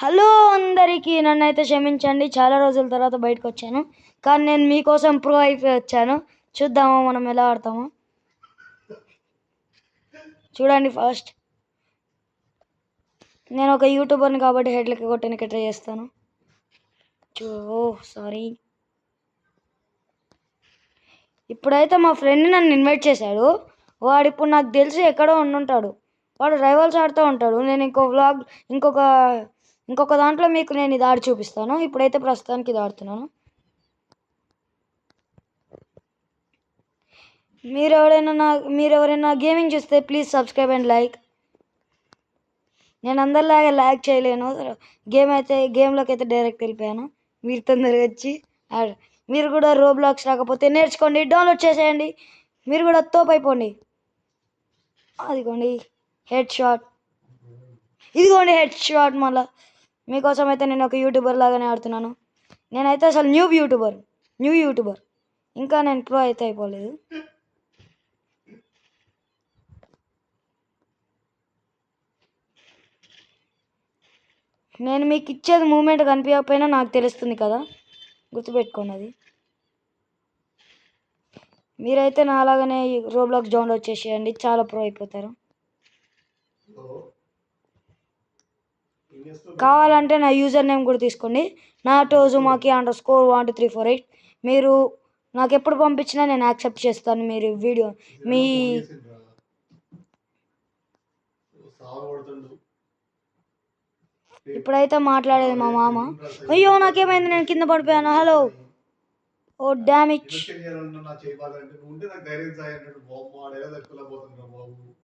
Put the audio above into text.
Hello అందరికీ, నన్నైతే క్షమించండి. చాలా రోజుల తర్వాత బయటకొచ్చాను. కానీ నేను మీకోసం ప్రో అయిపోయి వచ్చాను. చూద్దామా మనం ఎలా ఆడతామో. చూడండి ఫస్ట్. నేను ఒక యూట్యూబర్ని కాబట్టి హెడ్లకి కొట్టడానికి ట్రై చేస్తాను. సారీ. ఇప్పుడైతే మా ఫ్రెండ్ నన్ను ఇన్వైట్ చేశాడు. వాడు ఇప్పుడు నాకు తెలిసి ఎక్కడో ఉండుంటాడు. వాడు రైవల్స్ ఆడుతూ ఉంటాడు. నేను ఇంకొక దాంట్లో మీకు నేను ఇది ఆడి చూపిస్తాను. ఇప్పుడైతే ప్రస్తుతానికి ఇది ఆడుతున్నాను. మీరెవరైనా గేమింగ్ చూస్తే ప్లీజ్ సబ్స్క్రైబ్ అండ్ లైక్. నేను అందరిలాగా లైక్ చేయలేను. గేమ్లోకి అయితే డైరెక్ట్ వెళ్ళిపోయాను. మీరు తొందరగా వచ్చి మీరు కూడా రోబ్లాక్స్ రాకపోతే నేర్చుకోండి, డౌన్లోడ్ చేసేయండి. మీరు కూడా తోపైపోండి. అదిగోండి హెడ్ షాట్. ఇదిగోండి హెడ్ షాట్. మళ్ళా మీకోసం అయితే నేను ఒక యూట్యూబర్ లాగానే ఆడుతున్నాను. నేనైతే అసలు న్యూ యూట్యూబర్. ఇంకా నేను ప్రో అయితే అయిపోలేదు. నేను మీకు ఇచ్చేది మూమెంట్ కనిపించకపోయినా నాకు తెలుస్తుంది కదా, గుర్తుపెట్టుకోండి అది. మీరైతే నా అలాగనే రోబ్లాక్స్ డౌన్లోడ్ చేసేయండి, చాలా ప్రో అయిపోతారు. కావాలంటే నా యూజర్ నేమ్ కూడా తీసుకోండి, NATOZUMAKI_12348. మీరు నాకు ఎప్పుడు పంపించినా నేను యాక్సెప్ట్ చేస్తాను. మీరు వీడియో మీ ఇప్పుడైతే మాట్లాడేది మా మామ. అయ్యో నాకేమైంది, నేను కింద పడిపోయాను. హలో. ఓ డామిచ్.